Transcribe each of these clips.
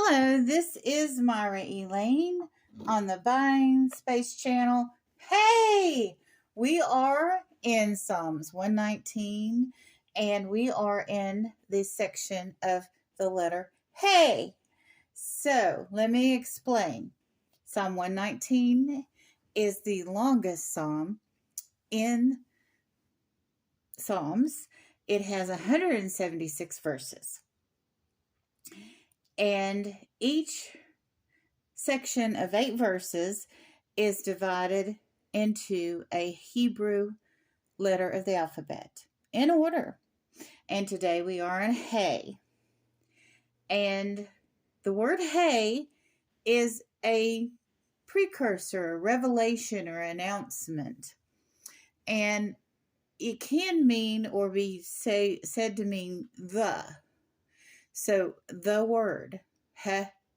Hello, this is Myra Elaine on the Buying Space Channel. Hey, we are in Psalms 119 and we are in this section of the letter Hey. So let me explain. Psalm 119 is the longest psalm in Psalms. It has 176 verses. And each section of 8 verses is divided into a Hebrew letter of the alphabet in order. And today we are in Hey. And the word Hey is a precursor, a revelation, or announcement. And it can mean or be said to mean the. So the word,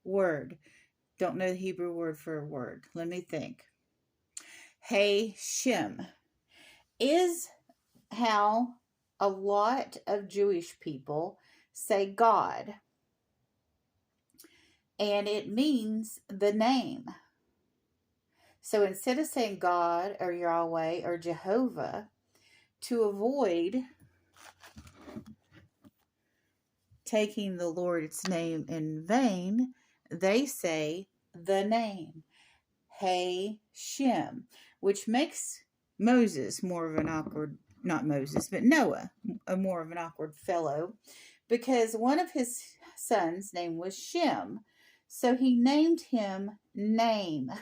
word. Don't know the Hebrew word for a word. Let me think. Hey, Shem is how a lot of Jewish people say God. And it means the name. So instead of saying God or Yahweh or Jehovah, to avoid taking the Lord's name in vain, they say the name. Hey, Shem, which makes Moses more of an awkward, not Moses, but Noah, a more of an awkward fellow, because one of his sons' name was Shem, so he named him Name.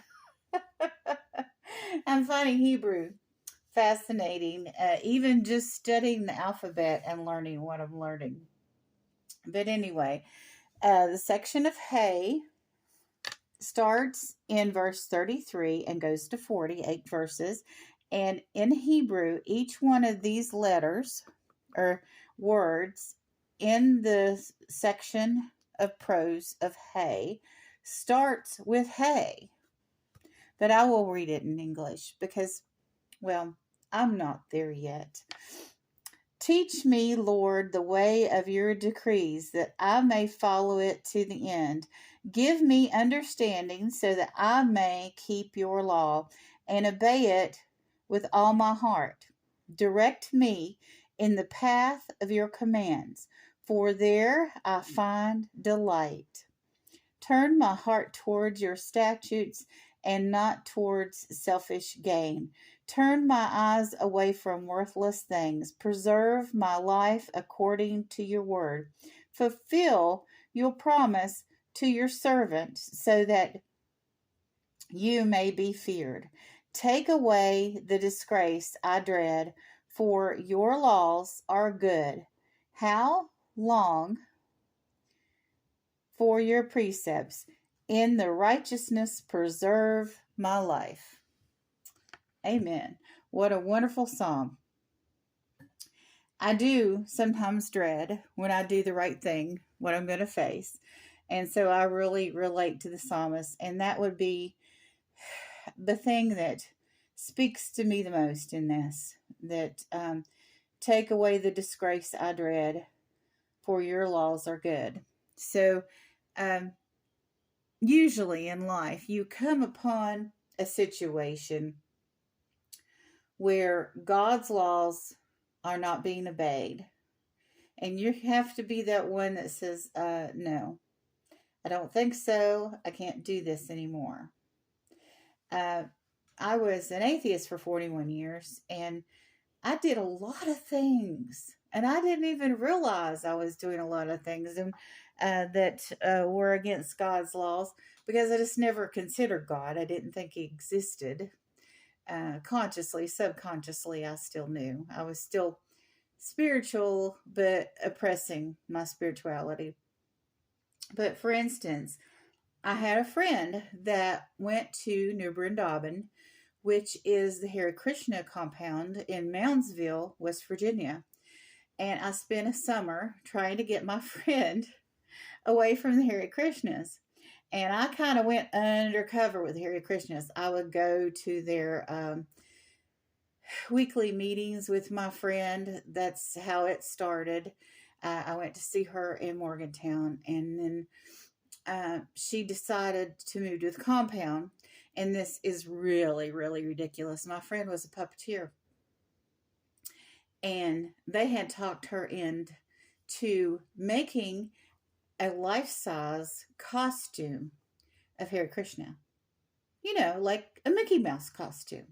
I'm finding Hebrew fascinating, even just studying the alphabet and learning what I'm learning. But anyway, the section of Hey starts in verse 33 and goes to 48 verses. And in Hebrew, each one of these letters or words in the section of prose of Hey starts with Hey. But I will read it in English because, well, I'm not there yet. Teach me, Lord, the way of your decrees, that I may follow it to the end. Give me understanding so that I may keep your law and obey it with all my heart. Direct me in the path of your commands, for there I find delight. Turn my heart towards your statutes and not towards selfish gain. Turn my eyes away from worthless things. Preserve my life according to your word. Fulfill your promise to your servant so that you may be feared. Take away the disgrace I dread, for your laws are good. How long for your precepts? In the righteousness preserve my life. Amen. What a wonderful psalm. I do sometimes dread when I do the right thing, what I'm going to face. And so I really relate to the psalmist. And that would be the thing that speaks to me the most in this. That take away the disgrace I dread, for your laws are good. So usually in life, you come upon a situation where God's laws are not being obeyed. And you have to be that one that says, no, I don't think so. I can't do this anymore. I was an atheist for 41 years, and I did a lot of things. And I didn't even realize I was doing a lot of things that were against God's laws, because I just never considered God. I didn't think He existed. Consciously, subconsciously, I still knew. I was still spiritual, but oppressing my spirituality. But for instance, I had a friend that went to New Brindaban, which is the Hare Krishna compound in Moundsville, West Virginia. And I spent a summer trying to get my friend away from the Hare Krishnas. And I kind of went undercover with Hare Krishnas. I would go to their weekly meetings with my friend. That's how it started. I went to see her in Morgantown. And then she decided to move to the compound. And this is really, really ridiculous. My friend was a puppeteer, and they had talked her into making a life size costume of Hare Krishna, like a Mickey Mouse costume.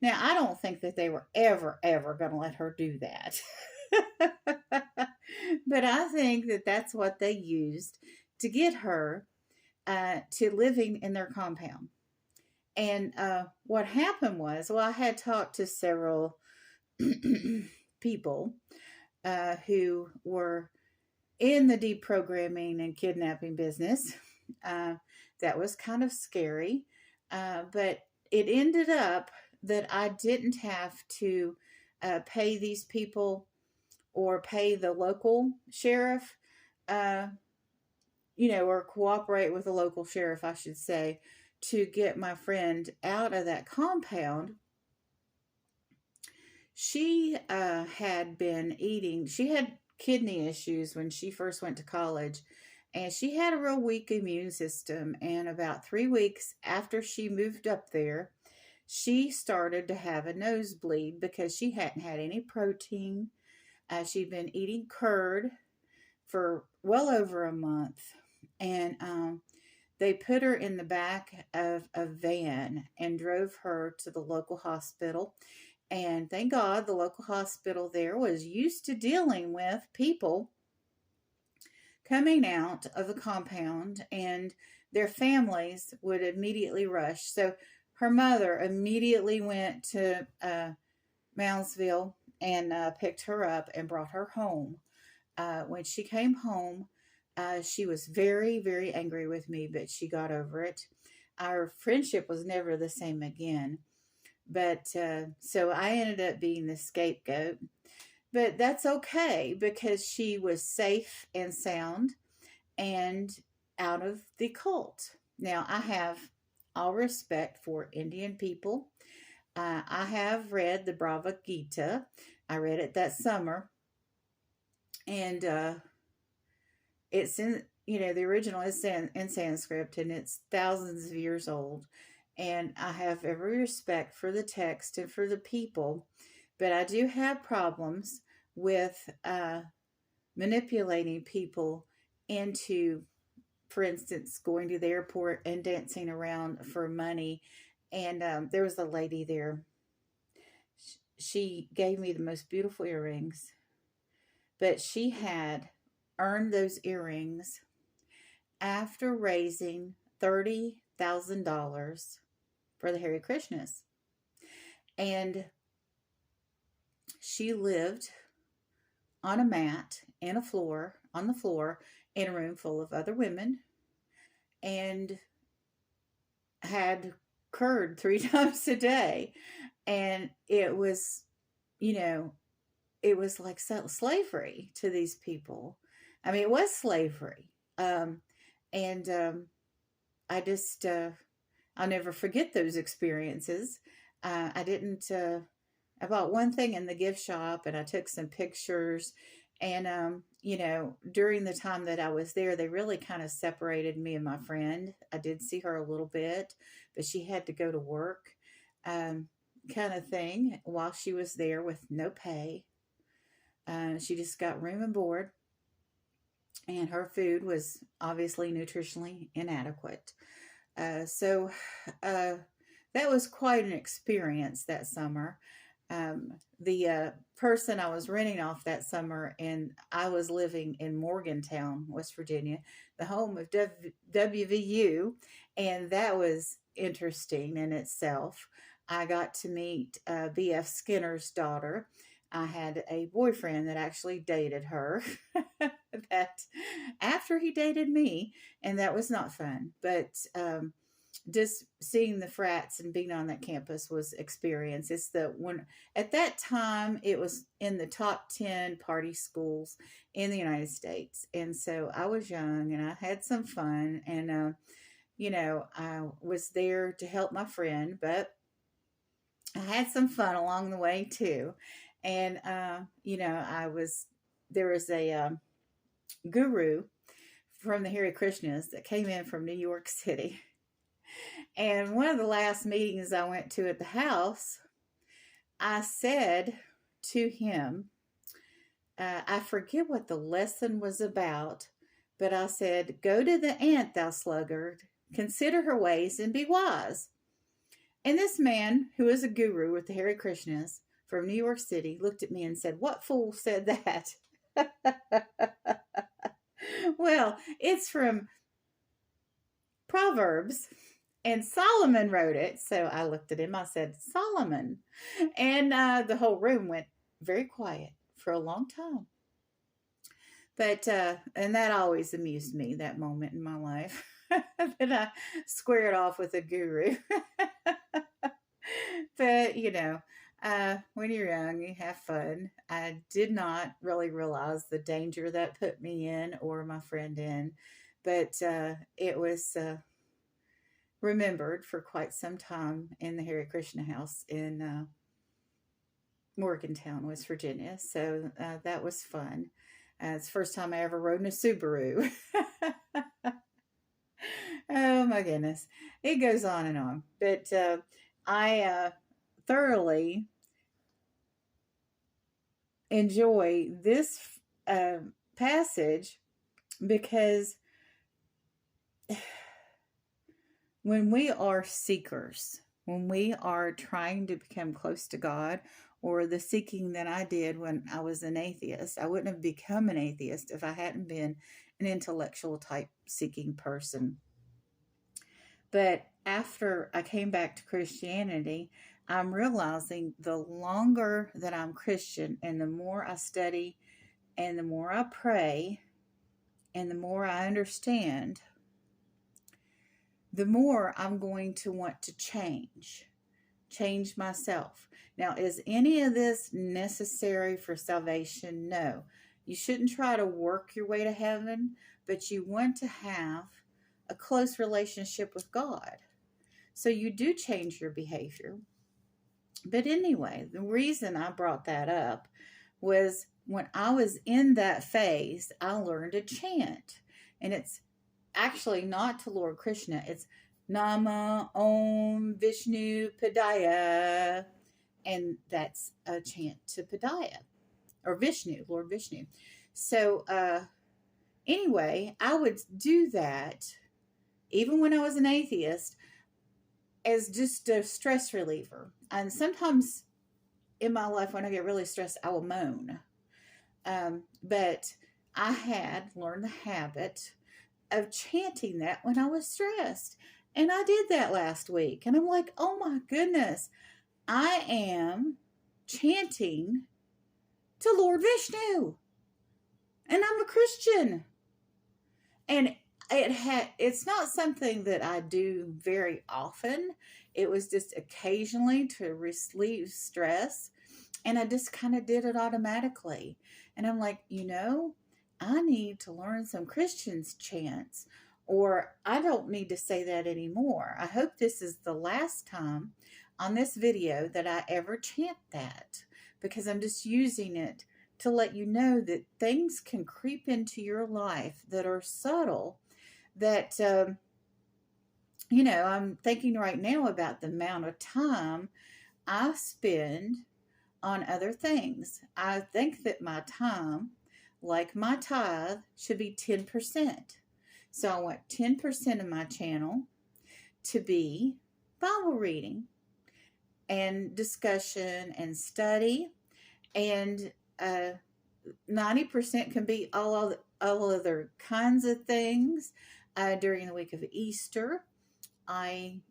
Now, I don't think that they were ever going to let her do that. But I think that that's what they used to get her to living in their compound. And what happened was, well, I had talked to several people who were in the deprogramming and kidnapping business. That was kind of scary. But it ended up that I didn't have to pay these people or pay the local sheriff, or cooperate with the local sheriff, I should say, to get my friend out of that compound. She had been eating, she had kidney issues when she first went to college, and she had a real weak immune system. And about 3 weeks after she moved up there, she started to have a nosebleed because she hadn't had any protein. She'd been eating curd for well over a month, and they put her in the back of a van and drove her to the local hospital. And thank God the local hospital there was used to dealing with people coming out of the compound, and their families would immediately rush. So her mother immediately went to Moundsville and picked her up and brought her home. When she came home, she was very, very angry with me, but she got over it. Our friendship was never the same again. But so I ended up being the scapegoat. But that's okay because she was safe and sound and out of the cult. Now, I have all respect for Indian people. I have read the Bhagavad Gita. I read it that summer. And it's in, the original is in Sanskrit, and it's thousands of years old. And I have every respect for the text and for the people, but I do have problems with manipulating people into, for instance, going to the airport and dancing around for money. And there was a lady there. She gave me the most beautiful earrings, but she had earned those earrings after raising $30,000 for the Hare Krishnas. And she lived on a mat on the floor in a room full of other women, and had curd 3 times a day. And it was, it was like slavery to these people. I mean, it was slavery. And I just, I'll never forget those experiences. I didn't, I bought one thing in the gift shop, and I took some pictures. And, during the time that I was there, they really kind of separated me and my friend. I did see her a little bit, but she had to go to work, kind of thing, while she was there with no pay. She just got room and board, and her food was obviously nutritionally inadequate. So that was quite an experience that summer. The person I was renting off that summer, and I was living in Morgantown, West Virginia, the home of WVU, and that was interesting in itself. I got to meet B.F. Skinner's daughter. I had a boyfriend that actually dated her that after he dated me, and that was not fun. But just seeing the frats and being on that campus was experience. It's the one at that time it was in the top 10 party schools in the United States. And so I was young and I had some fun, and I was there to help my friend, but I had some fun along the way too. And there was a guru from the Hare Krishnas that came in from New York City. And one of the last meetings I went to at the house, I said to him, I forget what the lesson was about, but I said, "Go to the ant, thou sluggard, consider her ways and be wise." And this man, who is a guru with the Hare Krishnas from New York City, looked at me and said, "What fool said that?" Well, it's from Proverbs, and Solomon wrote it. So I looked at him, I said, "Solomon." And the whole room went very quiet for a long time. But, and that always amused me, that moment in my life, that I squared off with a guru. But, when you're young, you have fun. I did not really realize the danger that put me in or my friend in, but it was remembered for quite some time in the Hare Krishna house in Morgantown, West Virginia. So that was fun. It's the first time I ever rode in a Subaru. Oh my goodness. It goes on and on. But I thoroughly enjoy this passage because when we are seekers, when we are trying to become close to God, or the seeking that I did when I was an atheist, I wouldn't have become an atheist if I hadn't been an intellectual type seeking person. But after I came back to Christianity, I'm realizing the longer that I'm Christian and the more I study and the more I pray and the more I understand, the more I'm going to want to change myself. Now, is any of this necessary for salvation? No. You shouldn't try to work your way to heaven, but you want to have a close relationship with God. So you do change your behavior. But anyway, the reason I brought that up was when I was in that phase, I learned to chant. And it's actually not to Lord Krishna. It's Nama Om Vishnu Padaya. And that's a chant to Padaya, or Vishnu, Lord Vishnu. So anyway, I would do that even when I was an atheist as just a stress reliever. And sometimes in my life when I get really stressed, I will moan. But I had learned the habit of chanting that when I was stressed. And I did that last week. And I'm like, oh my goodness, I am chanting to Lord Vishnu. And I'm a Christian. And it's not something that I do very often. It was just occasionally to relieve stress. And I just kind of did it automatically. And I'm like, I need to learn some Christian's chants, or I don't need to say that anymore. I hope this is the last time on this video that I ever chant that, because I'm just using it to let you know that things can creep into your life that are subtle that, I'm thinking right now about the amount of time I spend on other things. I think that my time, like my tithe, should be 10%. So I want 10% of my channel to be Bible reading and discussion and study, and 90% can be all other kinds of things. During the week of Easter, that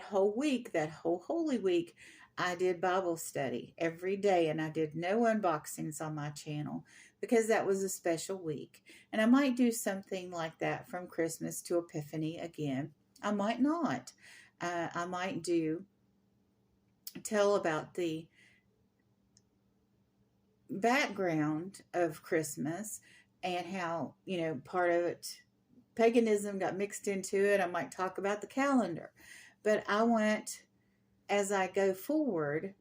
whole week, that whole Holy Week, I did Bible study every day, and I did no unboxings on my channel because that was a special week. And I might do something like that from Christmas to Epiphany again. I might not. I might tell about the background of Christmas and how, part of it, paganism got mixed into it. I might talk about the calendar. But as I go forward,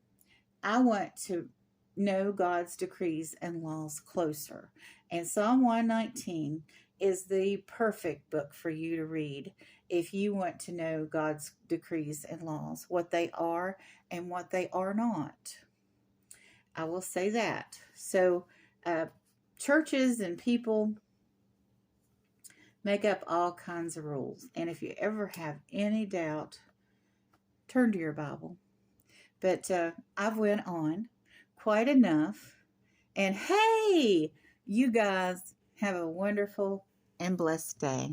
I want to know God's decrees and laws closer. And Psalm 119 is the perfect book for you to read if you want to know God's decrees and laws, what they are and what they are not. I will say that. So, uh, churches and people make up all kinds of rules. And if you ever have any doubt, turn to your Bible. But I've went on quite enough. And hey, you guys have a wonderful and blessed day.